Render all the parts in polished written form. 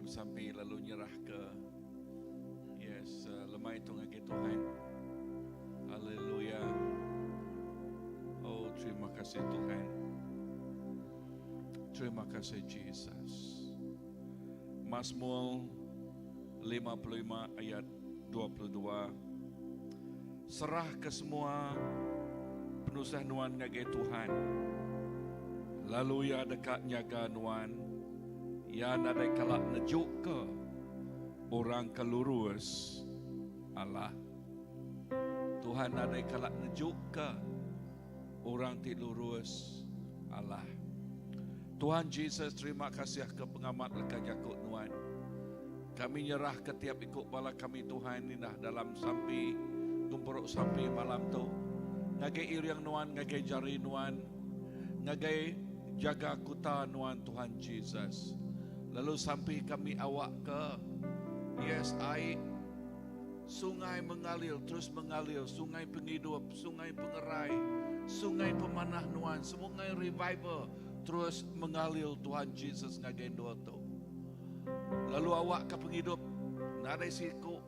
dalam sampai lalu nyerah ke lemah itu ngake Tuhan. Haleluya. Oh, terima kasih Tuhan. Terima kasih Jesus. Mazmur 55 ayat 22. Serah ke semua penusah nuan ngake Tuhan. Lalu ya dekat nyaga nuan. Ya nadai kalak nejuk ke orang kelurus Allah. Tuhan nadai kalak nejuk ke orang ti lurus Allah. Tuhan Jesus, terima kasih ke pengamat leka jakut nuan. Kami nyerah ke tiap ikut bala kami Tuhan ini dah dalam sampai tumperuk sampai malam tu. Ngagai iriang nuan, ngagai jari nuan, ngagai jaga kuta nuan Tuhan Jesus. Lalu sampai kami awak ke air sungai mengalir, terus mengalir, sungai penghidup, sungai pengerai, sungai pemanah nuan, sungai revival terus mengalir Tuhan Jesus ngagendol tu. Lalu awak ke penghidup, nadai siku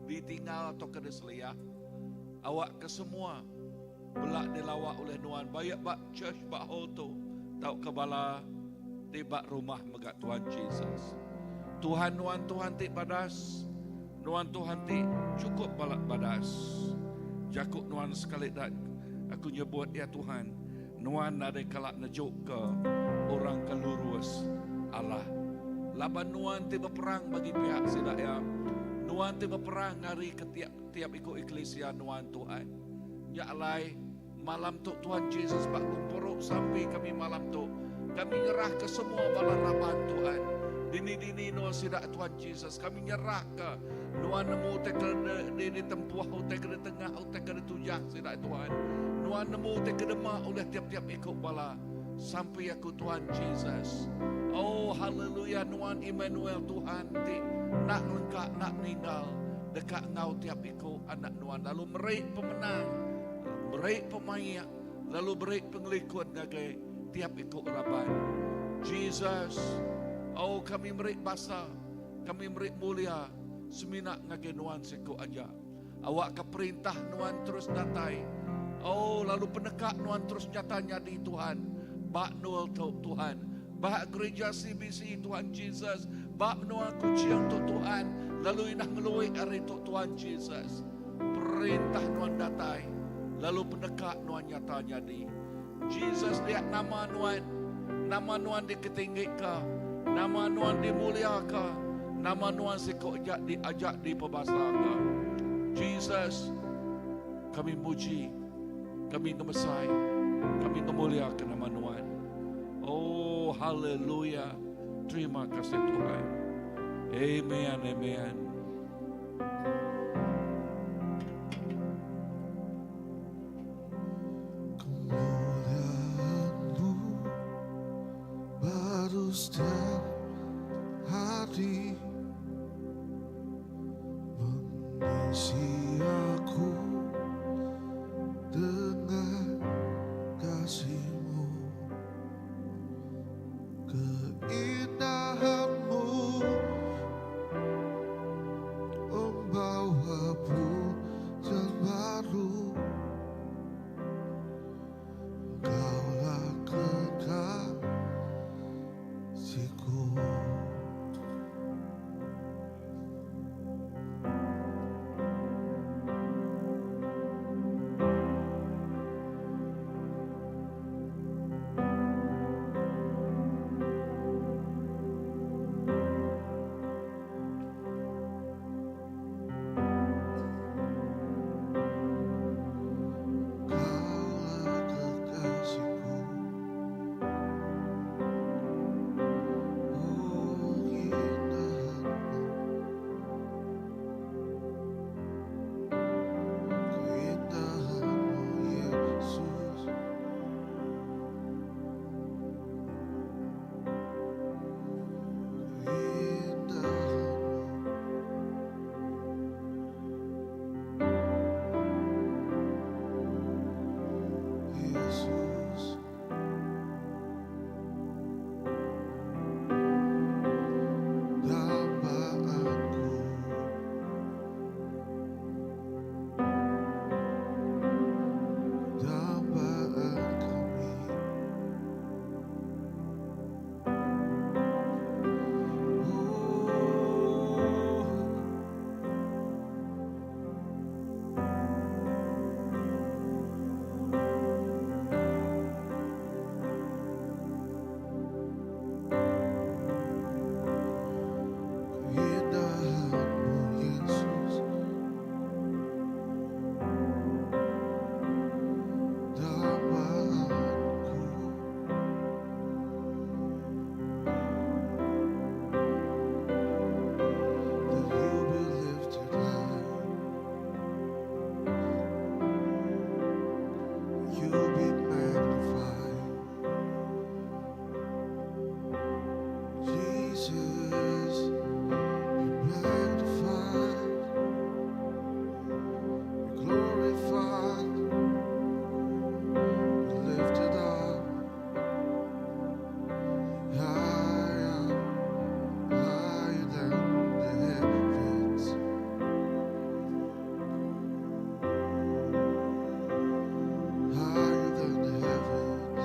ditinggal atau kena selia. Awak ke semua belak dilawak oleh nuan, banyak bak church bak hall tu, tau ke bala tibak rumah megat Tuhan Jesus. Tuhan nuan Tuhan ti badas, nuan Tuhan ti cukup balak badas. Jakut nuan sekali dak aku nyebut ya Tuhan, nuan nadai kalak nejuk ke orang kelurus Allah. Laban nuan ti berperang bagi pihak sidak ya. Nuan ti berperang ngari ke tiap ikut eklesia nuan Tuhan. Ya alai malam tu Tuhan Jesus bak kumpuruk sampai kami malam tu. Kami nyerah ke semua bala raban Tuhan. Dini-dini nuan sidak Tuhan Jesus. Kami nyerah ke nuan nemu tekel di tempuh, tekel di tengah, tekel di tujah sidak Tuhan. Nuan nemu tekel demah oleh tiap-tiap ikut bala. Sampai aku Tuhan Jesus. Oh haleluya, nuan Emmanuel Tuhan. Nak lengkap, nak meninggal. Dekat ngau tiap ikut anak nuan. Lalu meraih pemenang. Meraih pemayak. Lalu meraih pengelikut ngagai tiap ikut raban. Jesus, oh kami merik basa, kami merik mulia, seminak ngake nuan seko aja. Awak ke perintah nuan terus datai. Oh lalu penekak nuan terus nyatanya di Tuhan. Bak nual Tuhan, bak gereja CBC Tuhan Jesus, bak nuan kuciang tu Tuhan, lalu inah ngeluai hari tu Tuhan Jesus. Perintah nuan datai, lalu penekak nuan nyatanya di. Jesus lihat nama nuan diketinggikan, nama nuan dimuliakan, nama nuan seko diajak di pembasarkan. Jesus, kami muji, kami ngemesai, kami ngemuliakan nama nuan. Oh haleluya, terima kasih Tuhan. Amen, amen. Setiap hari mengisi aku dengan kasih-Mu, keindahan-Mu membawa pujian baru. Engkaulah kekal siku. praises be magnified, be glorified, be lifted up higher, higher than the heavens, higher than the heavens.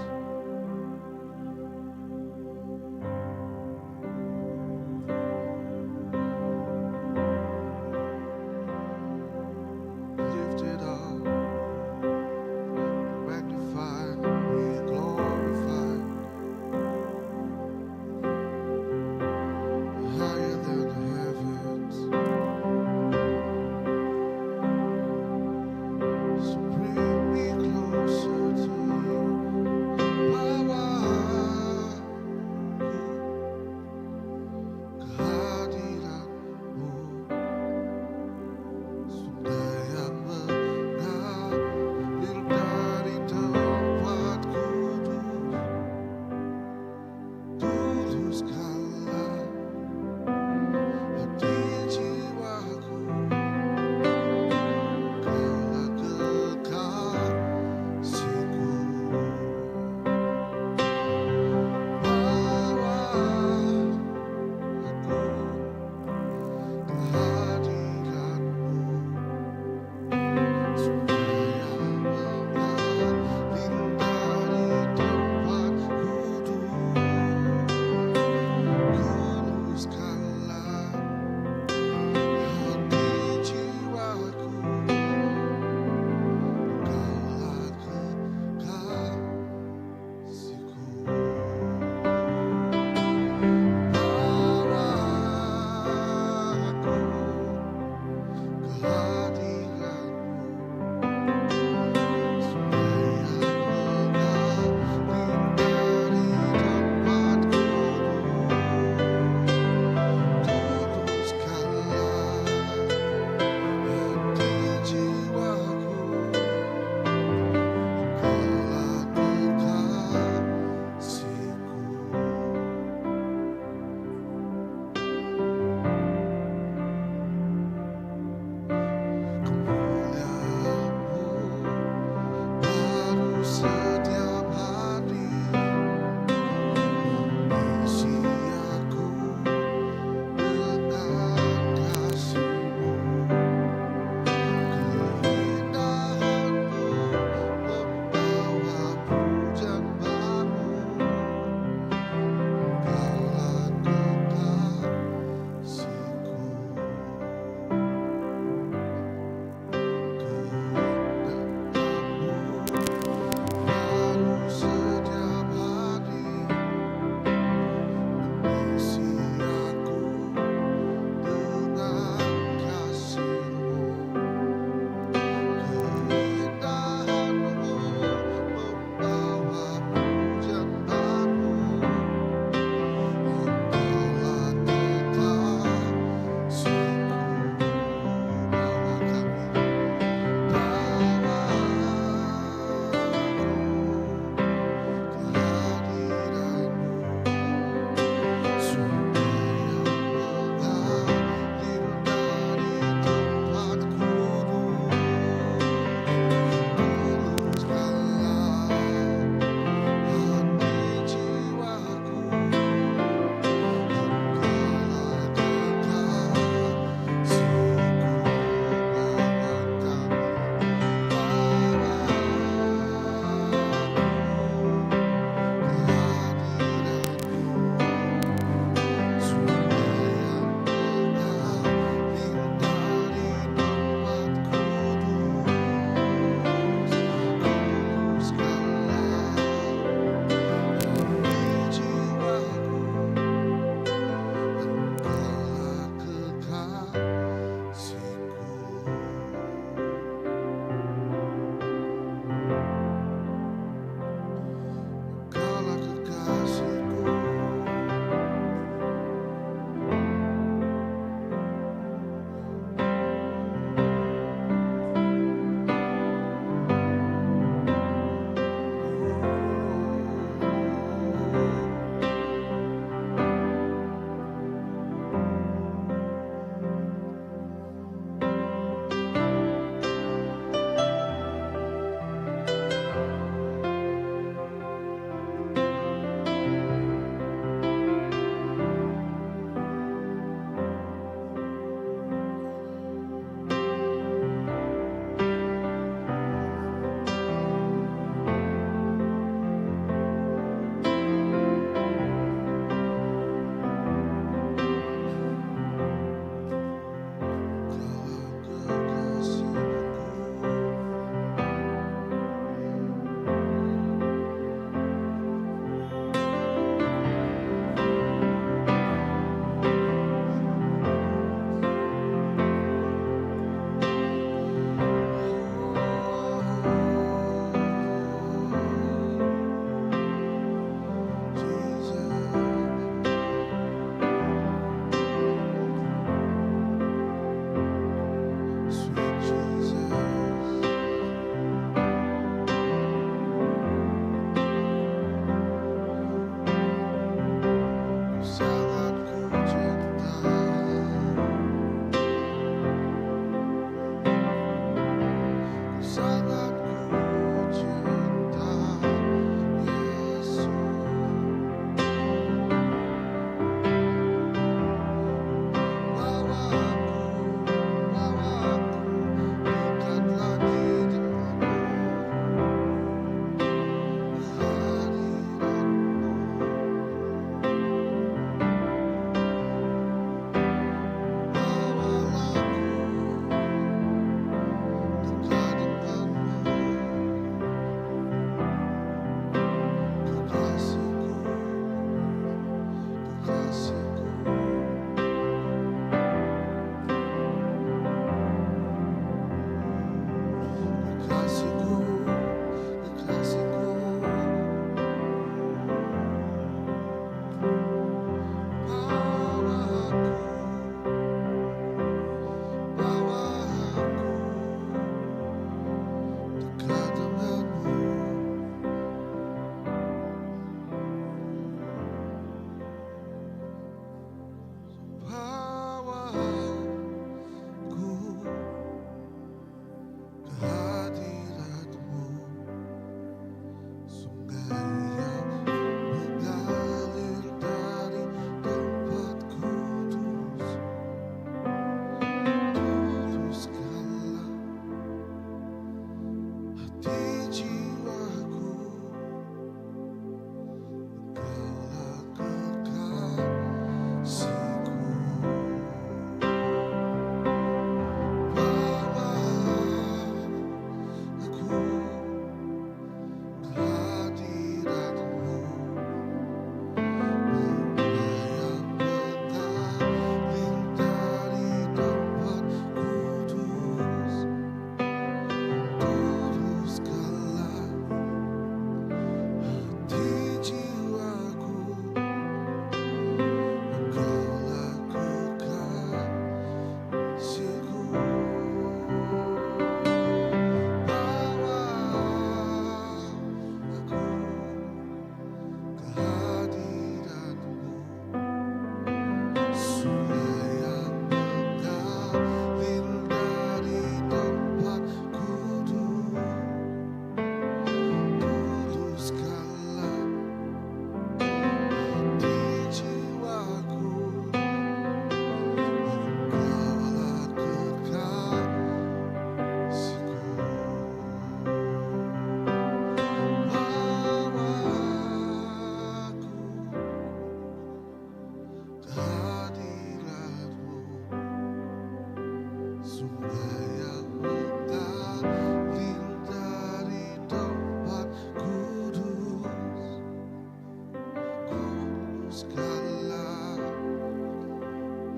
segala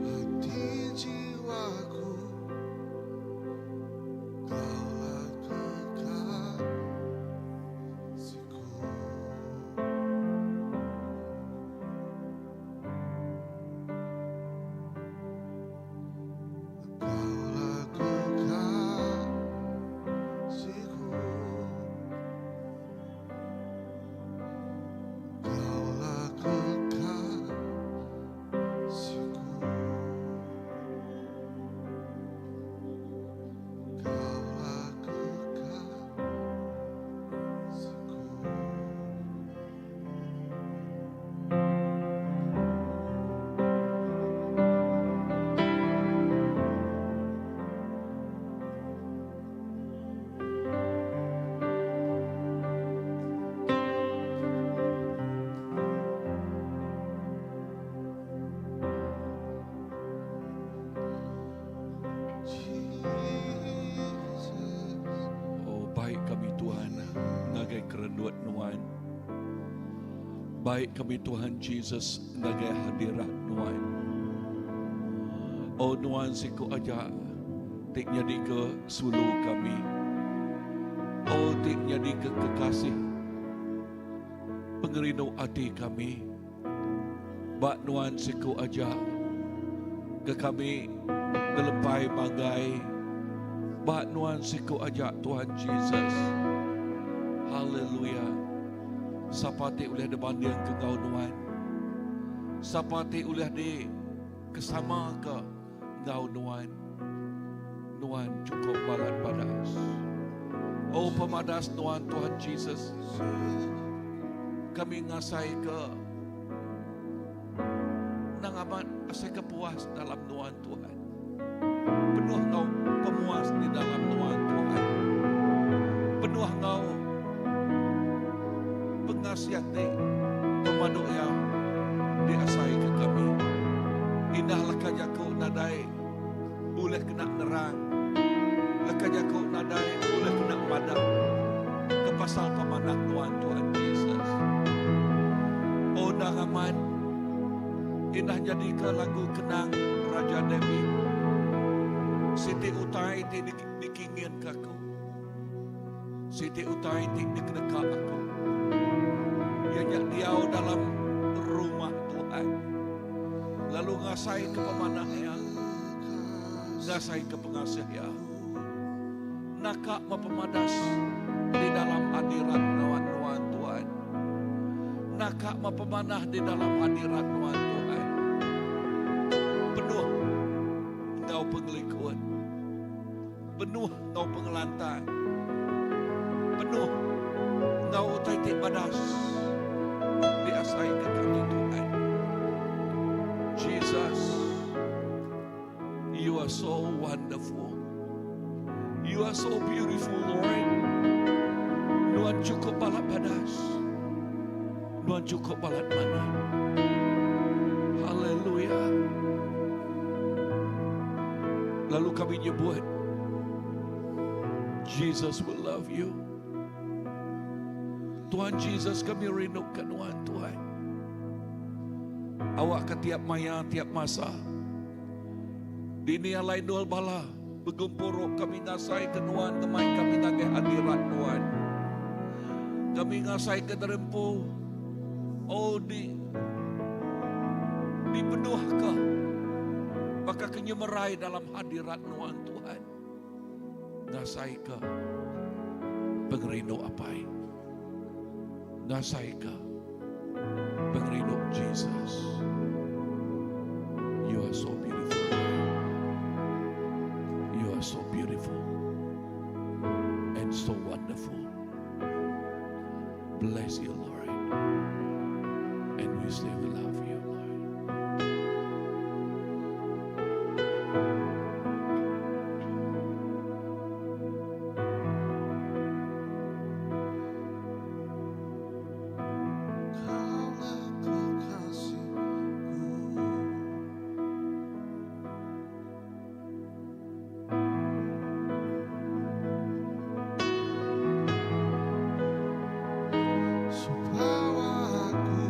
hati jiwaku, Kaulah kekasihku. Kaulah kekasihku. Kaulah kekasihku. Kaulah Oh, baik kami Tuhan, ngagai kerenduan Nuan. Baik kami Tuhan Jesus, ngagai hadirat Nuan. Oh Nuan siku aja, tik jadi ke sulu kami. Oh tik jadi ke kekasih, pengerino hati kami. Bak Nuan siku aja, ke kami ngelepai manggai. Bak Nuan siku aja Tuhan Jesus. Haleluya. Sapati oleh dibanding ke kau Nuan. Sapati oleh di kesama ke kau Nuan. Nuan cukup balat padas. Oh pemadas Nuan Tuhan Jesus. Kami ngasai ke nangaman asai kepuas dalam Nuan Tuhan. Penuh kau pemuas di dalam Nuan Tuhan. Penuh kau pengasihat di pemadu yang diasai ke kami. Indah lekajaku nadai boleh kena nerang. Lekajaku nadai boleh kena madam. Ke pasal pemanah Tuhan Tuhan Yesus. Oh nangaman indah jadi ke lagu kenang Raja David. Siti utai ti dikingin kaku. Siti utai ti dikedekak aku. Ianya diau dalam rumah Tuhan. Lalu ngasai ke pemanahnya. Ngasai ke pengasihnya. Nakak mempemadas di dalam hadirat Nuan Tuhan. Nakak mempemanah di dalam hadirat Nuan Tuhan. Penuh engkau pengelikut. Penuh engkau pengelantar. Penuh engkau titik badas. Diasai ke kami Tuhan. Jesus, you are so wonderful. You are so beautiful, Lord. Nuan cukup balat badas. Nuan cukup balat mana. Haleluya. Lalu kami nyebut, Jesus will love you. Tuhan Jesus, kami rindukan Tuhan. Awak ke tiap maya, tiap masa. Di nia lain dual bala, begempuruk kami ngasai ke Tuhan, kemai kami nage hadirat Tuhan. Kami ngasai ke terempu. Oh dipenuh ke. Maka kenyemerai dalam hadirat Tuhan Tuhan. Ngasai ke pengerindu apai. Ngasai ke pengerindu Jesus. You are so beautiful. You are so beautiful and so wonderful. Bless you, Lord. And we say we love you, Lord. Kaulah kekasihku. Supaya aku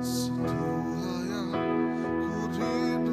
Setulah yang ku rindu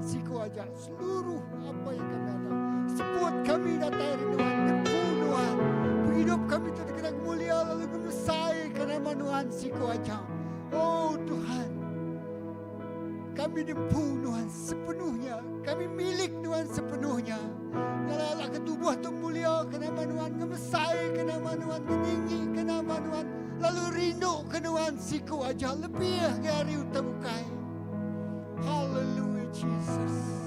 siku aja seluruh apa yang kami ada. Sebut kami datai Tuhan, dempu Tuhan. Hidup kami itu dikenal mulia lalu memesai karena Tuhan siku aja. Oh Tuhan, kami dempu Tuhan sepenuhnya, kami milik Tuhan sepenuhnya. Nyala ketubuh tu mulia karena Tuhan memesai karena Tuhan meninggi karena Tuhan lalu rindu karena Tuhan siku aja lebih dari utamukai. Hallelujah Jesus.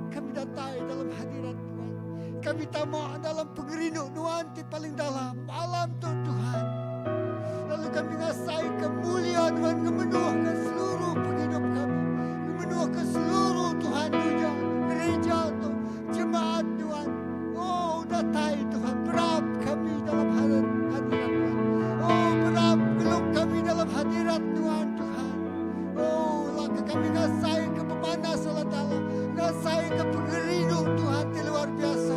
Kami datai dalam hadirat Tuhan. Kami tamak dalam pengerindu Tuhan di paling dalam alam Tuhan. Lalu kami ngasai kemuliaan Tuhan memenuhkan seluruh penghidup kami. Memenuhkan seluruh Tuhan dunia, gereja tu, jemaat Tuhan. Oh datai Tuhan, berap kami dalam hadirat Tuhan. Oh berap geluk kami dalam hadirat Tuhan Tuhan. Oh laka kami ngasai ke pemanas Allah Ta'ala. Ngasai ke pengerindu Tuhan di luar biasa.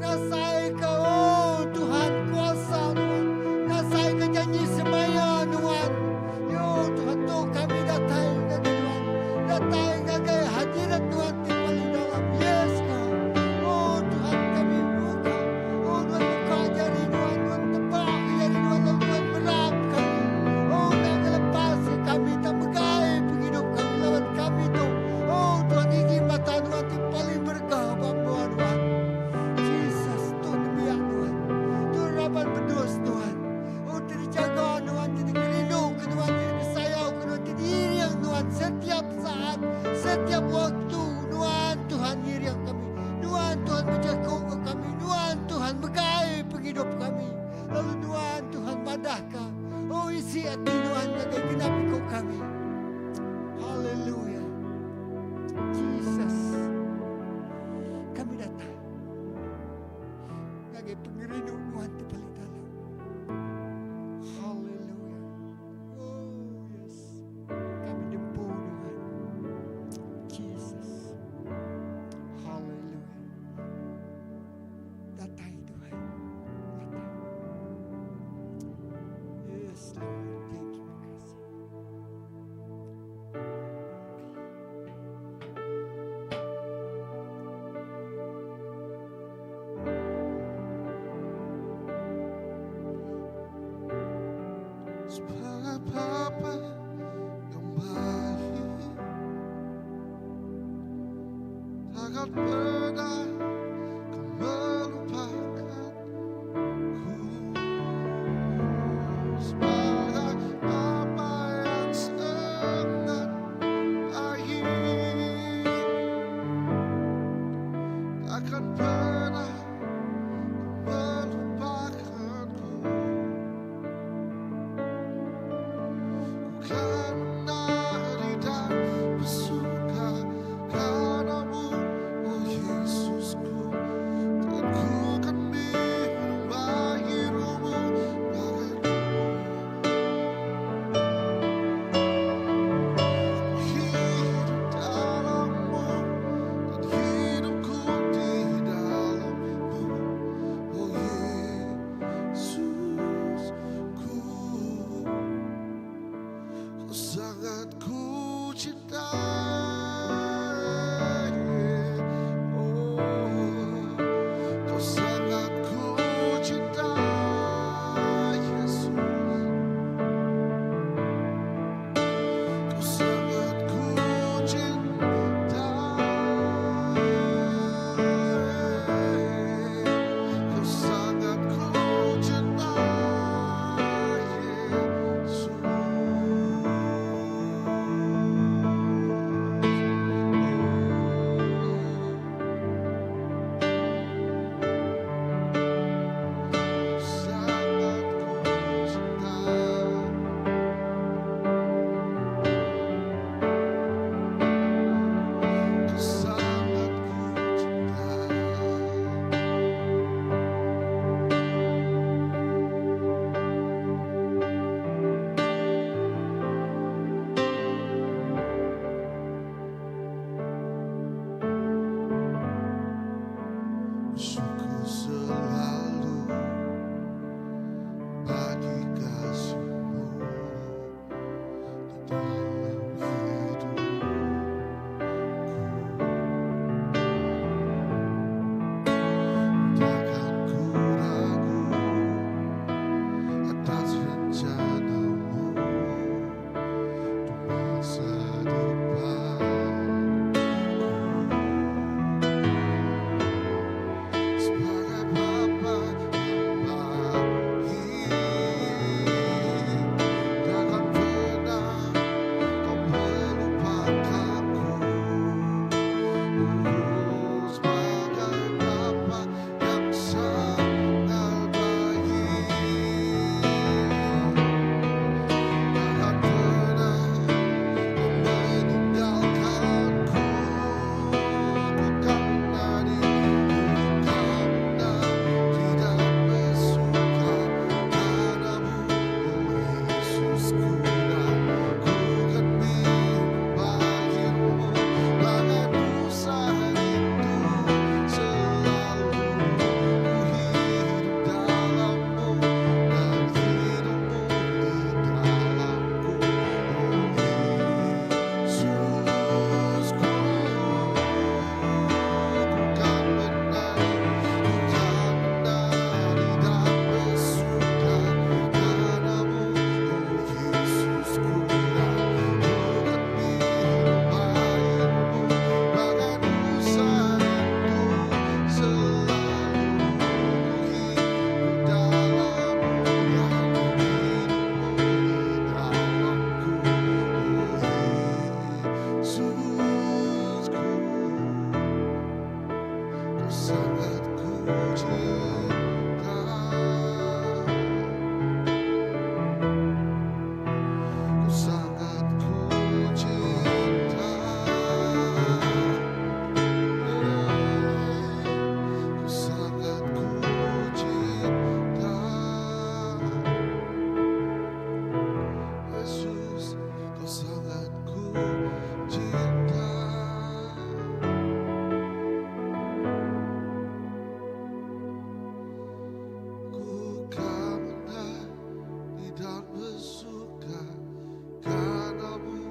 Ngasai ke oh Tuhan kuasa Tuhan. Ngasai ke janji semaya Tuhan. Yo Tuhan tu kami datai ke Tuhan. Datai ke hadirat Tuhan di paling dalam. Yes God. Oh Tuhan kami buka. Oh Tuhan buka jari Tuhan. Tuhan tebak jari Tuhan. Lalu Tuhan merap kami. Oh nak lepas kami tak megai penghidup kami lawan kami tu. Oh Tuhan gigi mata Tuhan di paling berkah bapa Tuhan. Jesus Tuhan biar Tuhan. Tuhan rapat berdos Tuhan. Oh dijaga Tuhan, dilindung ke Tuhan, disayang ke Tuhan, diriang Tuhan setiap saat, setiap waktu Tuhan, Tuhan diriang kami. Tuhan, Tuhan menjaga kami. Tuhan, Tuhan megai penghidup kami. Lalu Tuhan, Tuhan madahkah. Oh isi hati Tuhan jaga genap kau kami. Haleluya. Jesus. Kami datang. Sebagai pengerindu Tuhan di paling dalam. Haleluya. Oh yes. Kami dempu Tuhan. Jesus. Haleluya. Datai Tuhan. Datai. Yes Lord. Thank you. Kasih. Sebagai Bapa yang baik, takkan pernah kau melupakanku. Sebagai Bapa yang sangat baik, takkan pernah kau melupakanku. Kan menari dan bersuka karenamu, oh Yesusku. Dan ku kan minum airmu bagaiku. Hidup dalammu dan hidupku di dalammu, oh Yesusku. Kau sangat ku cintai, oh, kau sangat ku cintai, Yesus. Kau sangat ku cintai, kau sangat ku cintai, Yesus. Dalam hidupku sangat ku cinta, ku sangat ku cinta, ku sangat ku cinta, Yesus, kau sangat ku cinta. Ku kan menari dan bersuka karenamu,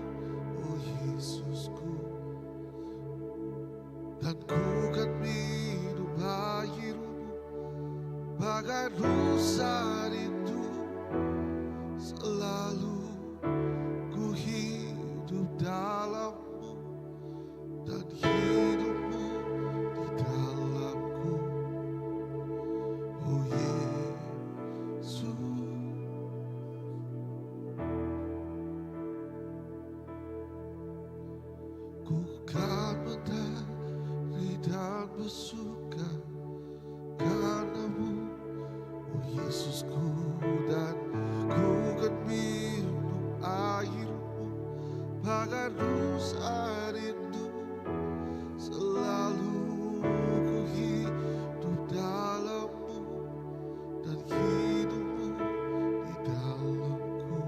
oh Yesusku, dan ku kan minum airmu bagai rusa rindu. Selalu ku hidup dalammu dan hidupmu di dalamku, oh Yesus. Ku kan menari dan bersuka karenamu, oh Yesusku, dan ku kan minum airmu bagai rusa rindu. Selalu ku hidup dalammu dan hidupmu di dalamku,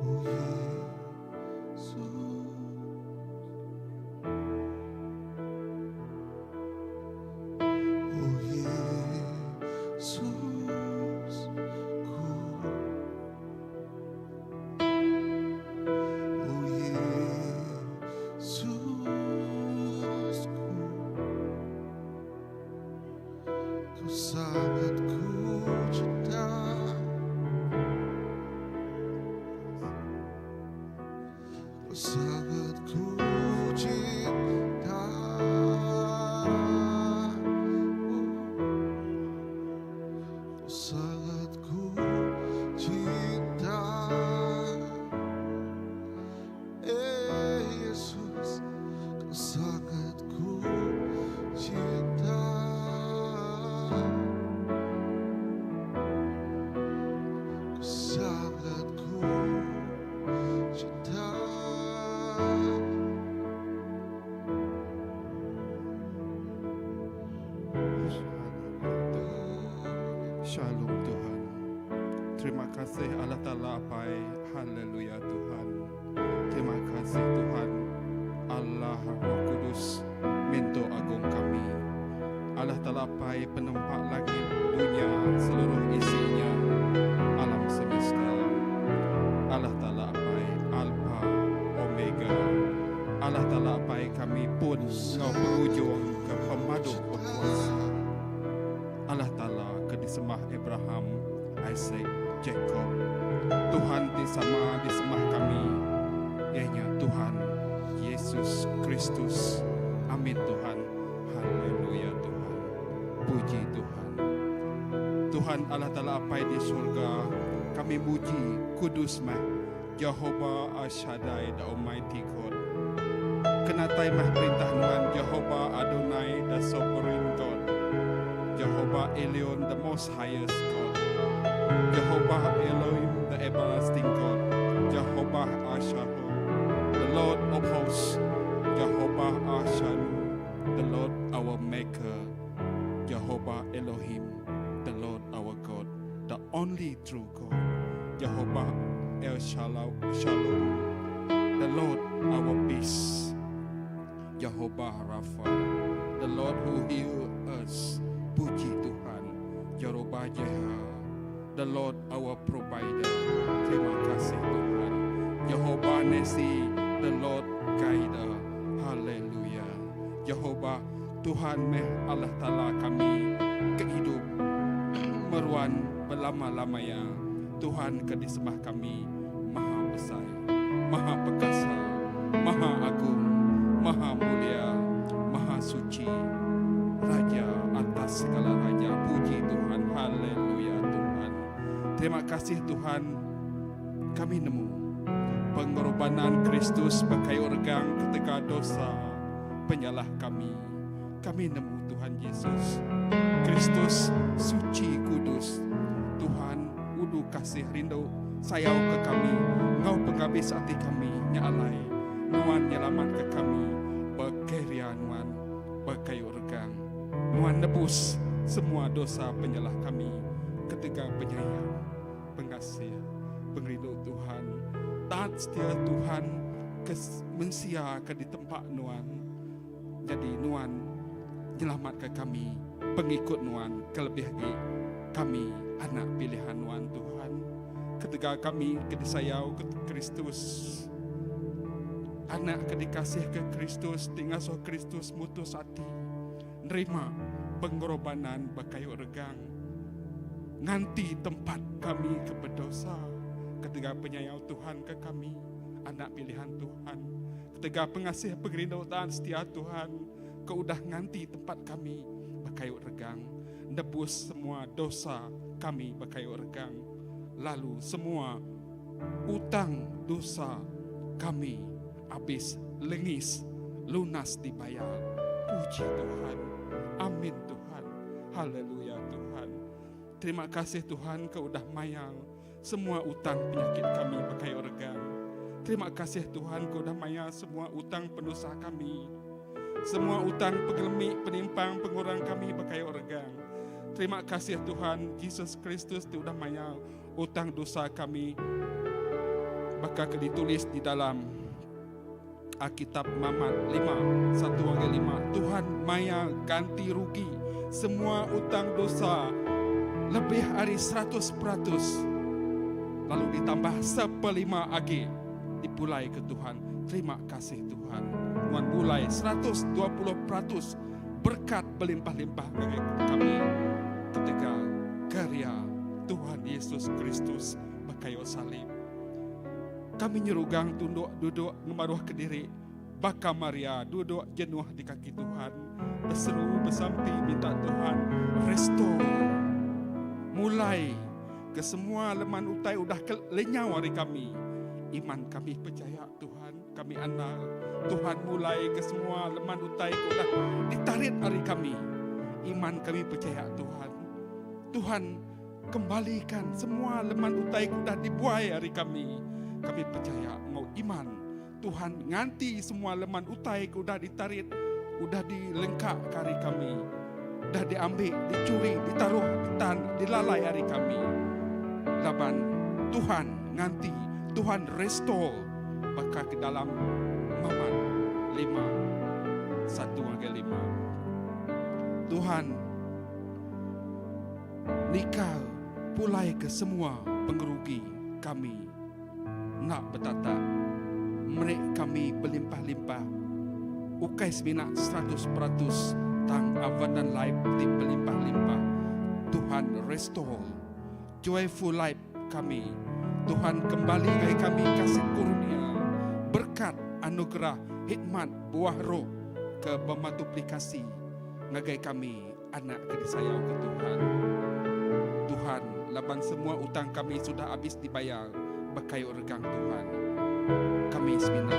oh Yesus. Oh Yesusku, oh Yesusku, kau sangat ku cinta, kau sangat ku cinta, kau sangat ku cinta, Yesus, kau sangat ku cinta, kau sangat ku cinta. Shalom Tuhan. Terima kasih Allah Ta'ala Apai. Haleluya Tuhan. Terima kasih Tuhan Allah Roh Kudus, Mentor Agung kami. Allah Ta'ala Apai, penempat langit, dunia, seluruh isinya, alam semesta. Allah Ta'ala Apai, Alpha, Omega. Allah Ta'ala Apai, kami pun kau berujung ke pemadu berkuasa. Allah Ta'ala ke disemah Abraham, Isaac, Jacob. Tuhan disemah kami, ianya Tuhan Yesus Kristus. Amin Tuhan. Haleluya Tuhan. Puji Tuhan. Tuhan Allah Ta'ala Apai di surga, kami puji kudus mah Jehovah Al-Shaddai, the Almighty God. Kenatai mah perintah Tuhan Jehovah Adonai, the Sovereign God. Jehovah Elion, the Most Highest God. Jehovah Elohim, the Everlasting God. Jehovah Asharu, the Lord of Hosts. Jehovah Ashanu, the Lord our Maker. Jehovah Elohim, the Lord our God, the only true God. Jehovah El Shalom, the Lord our peace. Jehovah Rapha, the Lord who heals us. Puji Tuhan. Jehovah Jireh, the Lord our provider. Terima kasih Tuhan. Jehovah Nisi, the Lord guider. Haleluya. Jehovah Tuhan meh Allah Ta'ala kami kehidup meruan berlama-lamanya. Tuhan kedisembah kami maha besar, maha perkasa, maha agung, maha mulia, maha suci, Raja atas segala raja. Puji Tuhan. Haleluya Tuhan. Terima kasih Tuhan, kami nemu pengorbanan Kristus pakai organ ketika dosa penyalah kami. Kami nemu Tuhan Tuhan Yesus Kristus suci kudus. Tuhan udu kasih rindu sayau ke kami, Ngau penghabis hati kami nyalai, Nuan nyelamat ke kami, berkeria Nuan berkayu regang, Nuan nebus semua dosa penyalah kami, ketika penyayang, pengasih, pengrindu Tuhan, taat setia Tuhan, mensia ke di tempat Nuan. Jadi Nuan nyelamat ke kami, pengikut Nuan, kelebih kami anak pilihan Nuan Tuhan. Ketika kami kedisayau ke Kristus, anak kedikasih ke Kristus, tinggal so Kristus mutus hati, nerima pengorbanan berkayu regang, nganti tempat kami ke berdosa. Ketika penyayau Tuhan ke kami, anak pilihan Tuhan, ketika pengasih pengrindu dan setia Tuhan, kau udah nganti tempat kami berkayu regang, nebus semua dosa kami berkayu regang, lalu semua utang dosa kami habis lengis lunas dibayar. Puji Tuhan, amin Tuhan, haleluya Tuhan. Terima kasih Tuhan, kau udah mayang semua utang penyakit kami berkayu regang. Terima kasih Tuhan, kau udah mayang semua utang pendosa kami, semua utang pengelemik, penimpang, pengurang kami berkayu regang. Terima kasih Tuhan, Yesus Kristus tu udah mayang utang dosa kami, bakal ditulis di dalam Alkitab Mamat 5, 1-5. Tuhan maya ganti rugi semua utang dosa lebih dari 100%, lalu ditambah 1/5 lagi dipulai ke Tuhan. Terima kasih Tuhan, Tuhan mulai 120% berkat berlimpah-limpah bagi kami ketika karya Tuhan Yesus Kristus berkayu salib. Kami nyerugang tunduk duduk ngemaruh ke diri, baka Maria duduk jenuh di kaki Tuhan, berseru bersampi minta Tuhan restore, mulai ke semua leman utai udah lenyau hari kami. Iman kami percaya Tuhan, kami andal Tuhan mulai ke semua leman utai udah ditarik hari kami. Iman kami percaya Tuhan, Tuhan kembalikan semua leman utai udah dibuai hari kami. Kami percaya mau iman Tuhan nganti semua leman utai udah ditarik, udah dilengkap hari kami, udah diambil, dicuri, ditaruh, dilalai hari kami. Laban Tuhan nganti Tuhan restore bakal ke dalam Mamat 5, 1-5. Tuhan nikah pulai ke semua pengerugi kami, nak bertata mereka kami berlimpah-limpah, ukai seminat 100% tang abundant life di berlimpah-limpah. Tuhan restore joyful life kami. Tuhan kembali bagi kami kasih kurnia, berkat, anugerah, hikmat, buah roh ke bermultiplikasi ngagai kami anak kedisayau ke Tuhan. Tuhan, laban semua utang kami sudah habis dibayar berkayu regang Tuhan. Kami semina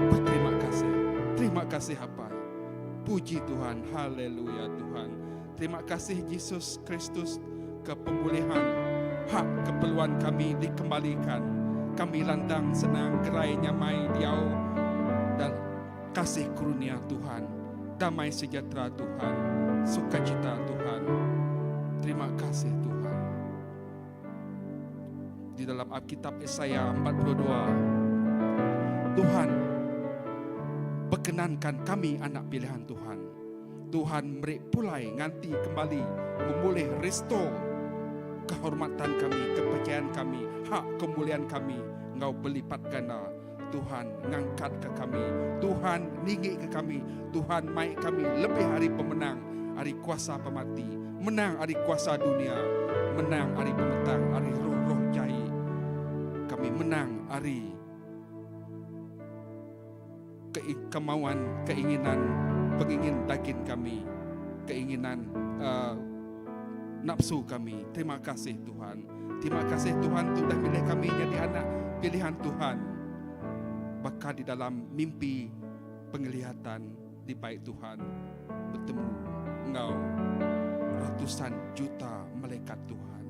berterima kasih. Terima kasih apa? Puji Tuhan, haleluya Tuhan. Terima kasih Yesus Kristus ke pemulihan hak keperluan kami dikembalikan. Kami landang senang gerai nyamai diau dan kasih karunia Tuhan, damai sejahtera Tuhan, sukacita Tuhan. Terima kasih Tuhan. Di dalam Alkitab Yesaya 42, Tuhan perkenankan kami anak pilihan Tuhan. Tuhan beri pulai nganti kembali memulih restore kehormatan kami, kepercayaan kami, hak kemuliaan kami. Engkau berlipat ganda. Tuhan ngangkat ke kami, Tuhan ninggi ke kami, Tuhan mai kami lebih hari pemenang, hari kuasa pemati, menang hari kuasa dunia, menang hari pemetang, hari roh-roh jahil. Kami menang hari kemauan, keinginan, pengingin daging kami, keinginan nafsu kami. Terima kasih Tuhan. Terima kasih Tuhan sudah pilih kami jadi anak pilihan Tuhan. Bahkan di dalam mimpi penglihatan di bait Tuhan bertemu Engkau ratusan juta malaikat Tuhan.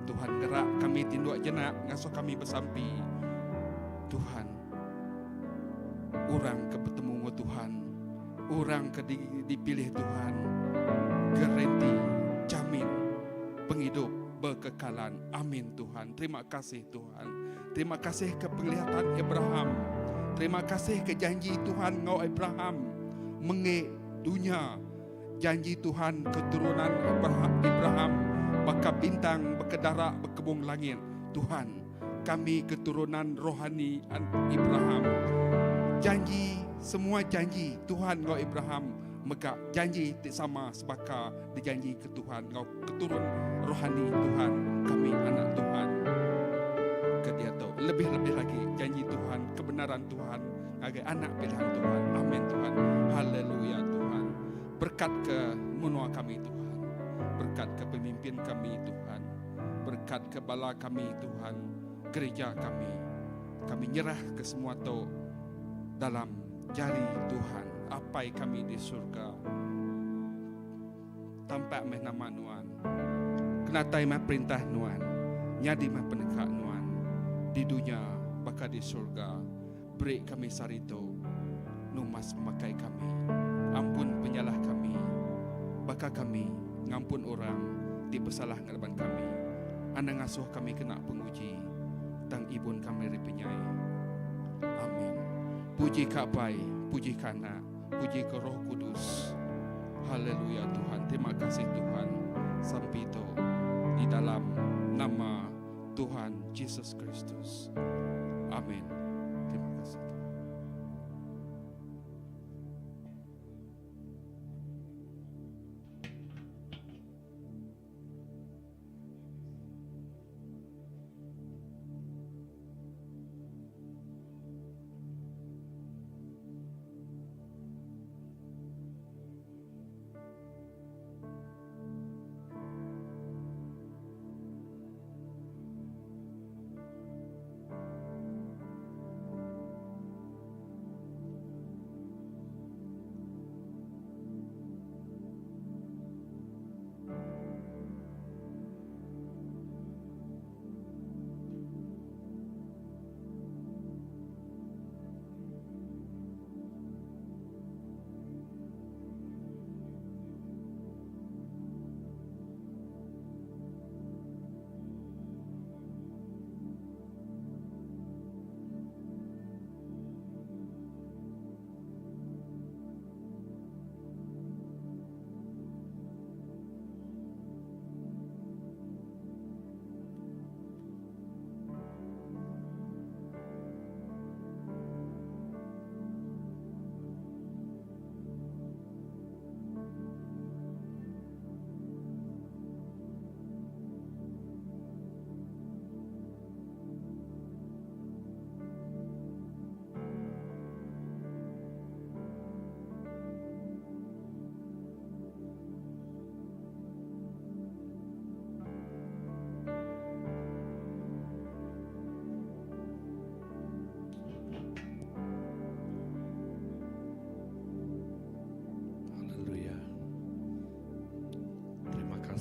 Tuhan gerak kami tinduk jenak ngasuh kami bersampi. Tuhan, orang ke bertemu Tuhan, orang ke dipilih Tuhan, garanti jamin penghidup berkekalan. Amin Tuhan. Terima kasih Tuhan. Terima kasih ke penglihatan Abraham. Terima kasih ke janji Tuhan ngau Abraham mengek dunia. Janji Tuhan keturunan Abraham bakal bintang, berkedarak, berkebun langit. Tuhan, kami keturunan rohani Abraham. Janji, semua janji Tuhan ngau Abraham megak janji tak sama sebaka dijanji ke Tuhan ngau keturun rohani Tuhan, kami anak Tuhan. Ke dia tahu lebih-lebih lagi janji Tuhan, kebenaran Tuhan agai anak pilihan Tuhan. Amin Tuhan. Haleluya Tuhan. Berkat ke menua kami Tuhan, berkat ke pemimpin kami Tuhan, berkat ke bala kami Tuhan, gereja kami. Kami nyerah ke semua tu dalam jari Tuhan. Apai kami di surga tampak meh nama Nuan, kenatai mah perintah Nuan, nyadi mah penegak Nuan di dunia bakal di surga. Beri kami sarito numas memakai kami, ampun penyalah kami, bakal kami ngampun orang di bersalah ngadaban kami. Anda ngasuh kami kena penguji, tang ibun kami ripenyai. Amin. Puji kapai, puji kana, puji ke Roh Kudus. Haleluya Tuhan. Terima kasih Tuhan. Sampito di dalam nama Tuhan Yesus Kristus. Amin. Terima kasih Tuhan.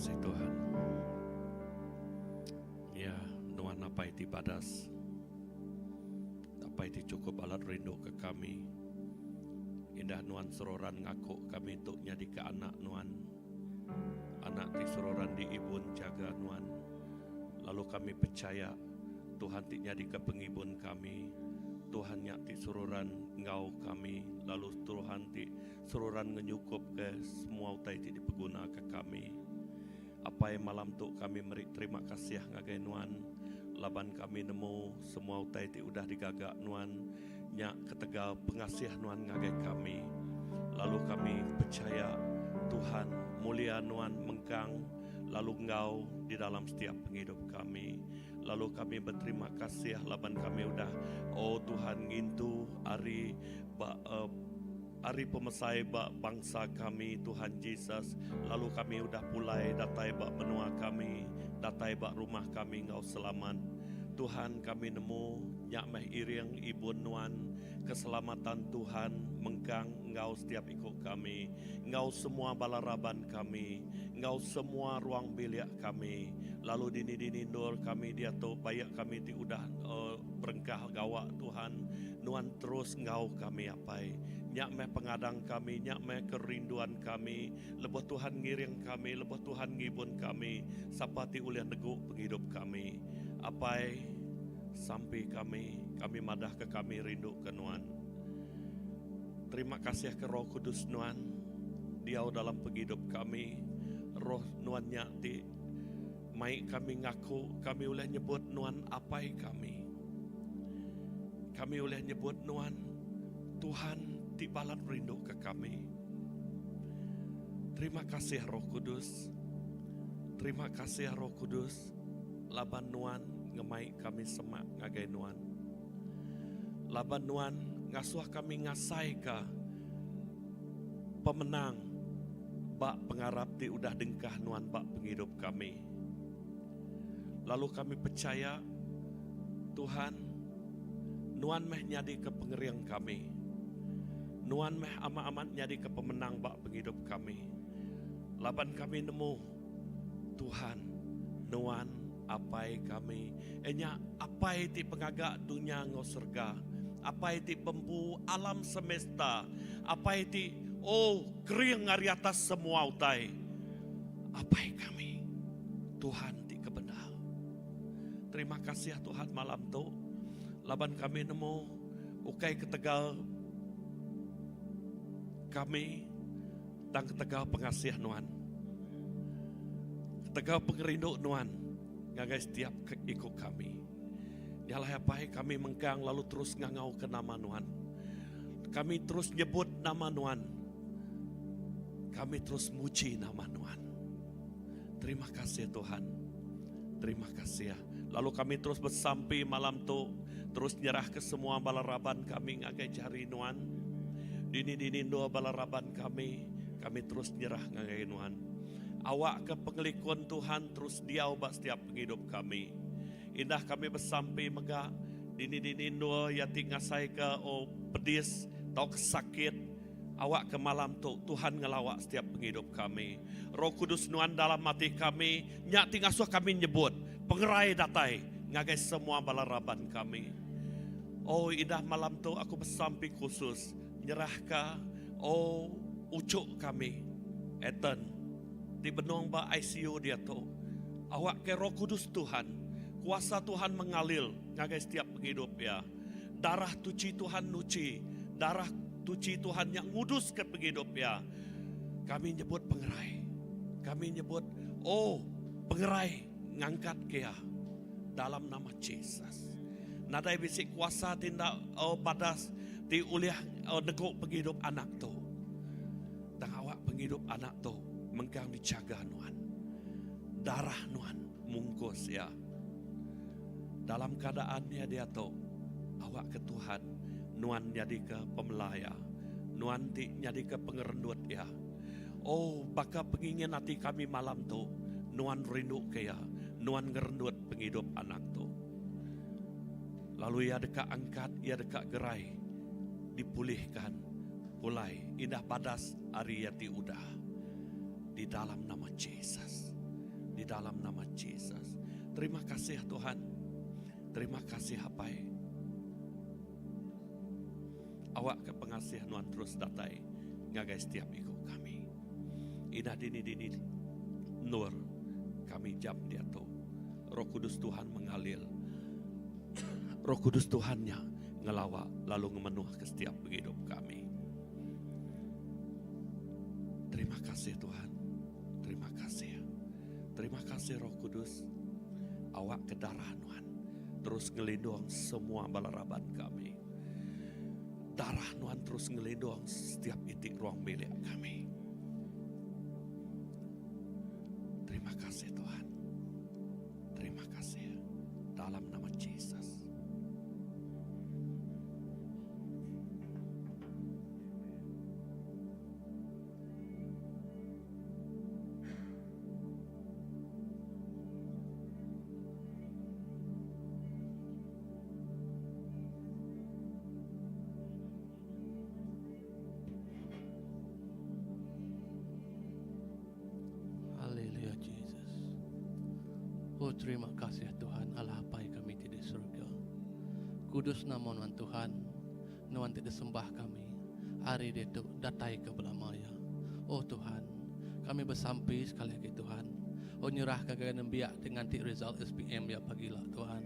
kasih Tuhan. Ya, Nuan apa itu badas, apa itu cukup alat rindu ke kami. Indah Nuan sororan ngaku kami untuk nyadi ke anak Nuan. Anak di sororan di ibun jaga Nuan. Lalu kami percaya Tuhan ti nyadi ke pengibun kami. Tuhan nyak ti sururan ngau kami. Lalu Tuhan ti sururan ngenyukup ke semua utai ti dipeguna ke kami. Apa yang malam tu kami meri terima kasih ngagai Nuan. Laban kami nemu semua utai ti udah digagak Nuan. Nyak ketegal pengasih Nuan ngagai kami. Lalu kami percaya Tuhan mulia Nuan mengkang. Lalu engkau di dalam setiap penghidup kami. Lalu kami berterima kasih laban kami udah Tuhan ngintu hari pemesai bangsa kami Tuhan Yesus. Lalu kami udah pulai datai bak benua kami, datai bak rumah kami engkau selamat. Tuhan kami nemu nyak meh iring ibu Nuan keselamatan Tuhan menggang Engkau setiap ikut kami, Engkau semua balaraban kami, Engkau semua ruang bilik kami. Lalu dini nur kami dia tu bayak kami ti udah berengkah gawak Tuhan. Nuan terus Engkau kami apai. Nyak meh pengadang kami, nyak meh kerinduan kami. Lebuh Tuhan ngiring kami, lebuh Tuhan ngibun kami. Sapati ulian neguk penghidup kami. Apai sampai kami madah ke kami rindu ke Nuan. Terima kasih ke Roh Kudus Nuan. Dia dalam penghidup kami. Roh Nuan nyati. Mai kami ngaku, kami boleh nyebut Nuan apai kami. Kami boleh nyebut Nuan Tuhan di balat rindu ke kami. Terima kasih Roh Kudus. Terima kasih Roh Kudus. Laban Nuan ngemai kami semak ngagai Nuan. Laban Nuan ngasuh kami ngasai ke pemenang bak pengarap di udah dengkah Nuan bak penghidup kami. Lalu kami percaya Tuhan Nuan meh nyadi ke pengeriang kami. Nuan meh amat-amat nyadi ke pemenang bak penghidup kami. Laban kami nemu Tuhan Nuan apai kami. Enya apai ti pengagak dunia ngau surga. Apai ti pembu alam semesta. Apai ti kering ngari atas semua utai. Apai kami. Tuhan ti kebenar. Terima kasih Tuhan malam tu. Laban kami nemu ukai ketegal kami tang ketegal pengasih Nuan. Ketegal pengerindu Nuan. Ngagai setiap ikut kami. Dialah apa kami menggang lalu terus ngangau ke nama Nuan. Kami terus nyebut nama Nuan. Kami terus muji nama Nuan. Terima kasih Tuhan. Terima kasih ya. Lalu kami terus bersampai malam tu. Terus nyerah ke semua balaraban kami ngagai cari Nuan. Dini doa balaraban kami. Kami terus nyerah ngagai Nuan. Awak ke pengelikuan Tuhan terus dia ubah setiap penghidup kami. Indah kami bersampai megah. Dini doa yati ngasai ke pedis. Tau kesakit. Awak ke malam tu Tuhan ngelawak setiap penghidup kami. Roh Kudus Nuan dalam hati kami. Nyati ngasuh kami nyebut. Pengerai datai. Ngagai semua balaraban kami. Indah malam tu aku bersampai khusus. Nyerahkah ucuk kami. Eten. Di benong ba ICU dia tu. Awak ke Roh Kudus Tuhan. Kuasa Tuhan mengalir. Ngagai setiap penghidup ya. Darah tuci Tuhan nuci. Darah tuci Tuhan yang ngudus ke penghidup ya. Kami nyebut pengerai. Kami nyebut pengerai ngangkat ke ya. Dalam nama Yesus. Nadai bisik kuasa tindak badas di uliah negok penghidup anak tu. Dan awak penghidup anak tu menggang dijaga Nuan. Darah Nuan mungkus ya. Dalam keadaannya dia tu awak ke Tuhan. Nuan jadi ke pemelaya. Nuan jadi ke pengerendut ya. Baka pengingin hati kami malam tu. Nuan rindu ke ya. Nuan ngerendut penghidup anak tu. Lalu ia dekat angkat, ia dekat gerai. Dipulihkan. Pulai indah padas ariyati udah. Di dalam nama Yesus. Di dalam nama Yesus. Terima kasih Tuhan. Terima kasih Hapai. Awak ke pengasih Nuan terus datai. Ngagai setiap ikut kami. Indah dini nur. Kami jam dia tu. Roh Kudus Tuhan mengalir. Roh Kudus Tuhannya ngelawak lalu ngemenuh ke setiap hidup kami. Terima kasih Tuhan. Terima kasih. Terima kasih Roh Kudus. Awak ke darah Nuan. Terus ngelindung semua balaraban kami. Darah Nuan terus ngelindung setiap itik ruang milik kami. Terima kasih Tuhan. Terima kasih. Dalam nama Yesus. Oh terima kasih Tuhan Allah Bapa kami di surga. Kudus nama Tuhan. Nuan tidak sembah kami. Hari dia datai ke belamaya. Oh Tuhan, kami bersampai sekali lagi Tuhan. Oh nyerah ke gaya biak dengan ti result SPM ya pagilah Tuhan.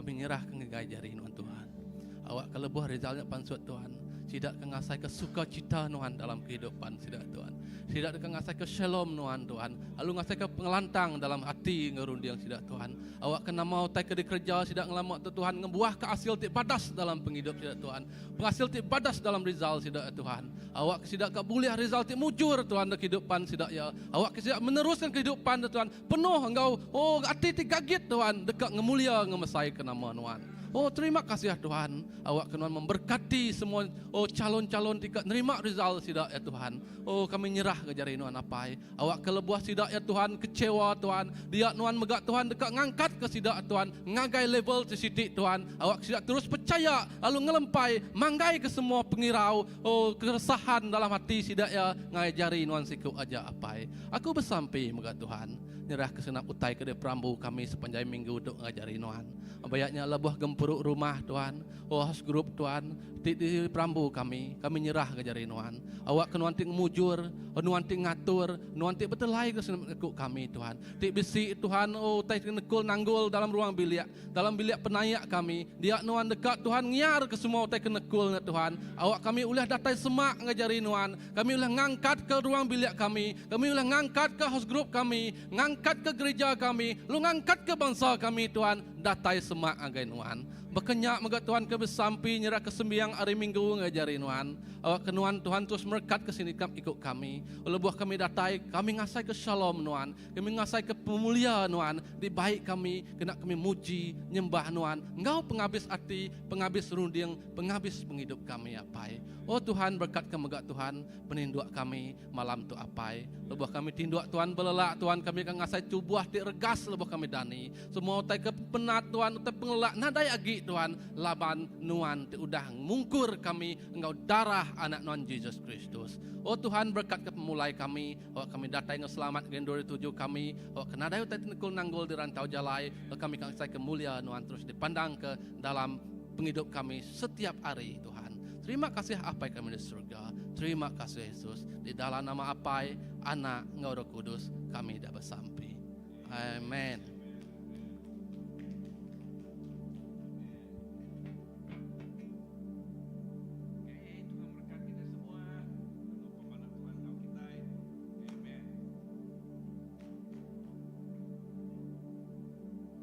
Kami nyerah ke gaya jari Tuhan. Awak kelebuh resultnya pansut Tuhan. Tidak kengasai ke sukacita Tuhan dalam kehidupan tidak Tuhan. Tidak kengasai ke shalom Tuhan. Lalu ngasai ke pengelantang dalam hati ngerundiang tidak Tuhan. Awak kena mau tai ke di kerja tidak ngelamak Tuhan. Ngebuah ke hasil tik padas dalam penghidup tidak Tuhan. Penghasil tik padas dalam result tidak Tuhan. Awak tidak ke boleh result tik mujur Tuhan dalam kehidupan tidak ya. Awak tidak meneruskan kehidupan Tuhan. Penuh engkau hati tik gagit Tuhan. Dekat ngemulia ngemesai ke nama Tuhan. Oh terima kasih ya Tuhan. Awak Tuhan memberkati semua calon-calon tidak nerima result sidak ya Tuhan. Oh kami nyerah ke jari Tuhan apa. Awak kelebuah sidak ya Tuhan, kecewa Tuhan. Dia Tuhan megak Tuhan dekat ngangkat ke sidak Tuhan, ngagai level sesidik Tuhan. Awak sidak terus percaya lalu ngelempai manggai ke semua pengirau keresahan dalam hati sidak ya ngai jari Tuhan siku aja apa. Aku bersampai megak Tuhan. Nyerah ke senap utai ke Prambu kami sepanjang minggu untuk ngajari Tuhan. Bayaknya lebuh gempuruk rumah Tuhan. House group Tuhan. Di Prambu kami nyerah ke jari Tuhan. Awak ke Tuhan tik mujur, Tuhan tik ngatur, Tuhan tik betulai ke senap kami Tuhan. Tik besi Tuhan, tai nekul nanggul dalam ruang bilik, dalam bilik penayak kami. Dia Tuhan dekat Tuhan ngiar ke semua tai kenekul Tuhan. Awak kami ulah datai semak ngajari Tuhan. Kami ulah ngangkat ke ruang bilik kami ulah ngangkat ke house group kami, ngangkat ke gereja kami, lu ngangkat ke bangsa kami Tuhan, datai semak agai Tuhan. Bekenyak megak Tuhan ke bersampi nyerah ke sembiang hari minggu ngajari Tuhan. Awak ke Tuhan terus merekat ke sini ikut kami. Oleh buah kami datai, kami ngasai ke shalom Tuhan. Kami ngasai ke pemulia Tuhan. Di baik kami, kena kami muji, nyembah Tuhan. Engkau penghabis hati, penghabis runding, penghabis penghidup kami apa. Oh Tuhan berkat ke megak Tuhan, peninduk kami malam tu apa. Lebuh kami tinduk Tuhan belelak Tuhan, kami akan ngasai tubuh di regas lebuh kami dani. Semua utai ke penat Tuhan, utai pengelak nadai agi Tuhan, laban Nuan udah mungkur kami engkau darah anak Nuan Yesus Kristus. Oh Tuhan berkat ke pemulai kami, awak kami datai ngeselamat gendori tujuh kami, awak kena dayu utai tenekul nanggul di rantau jalai, kami akan ngasai kemulia Nuan terus dipandang ke dalam penghidup kami setiap hari Tuhan. Terima kasih apa kami di surga. Terima kasih Yesus. Di dalam nama apa Anak Engkau Roh Kudus kami dah bersampai. Amen.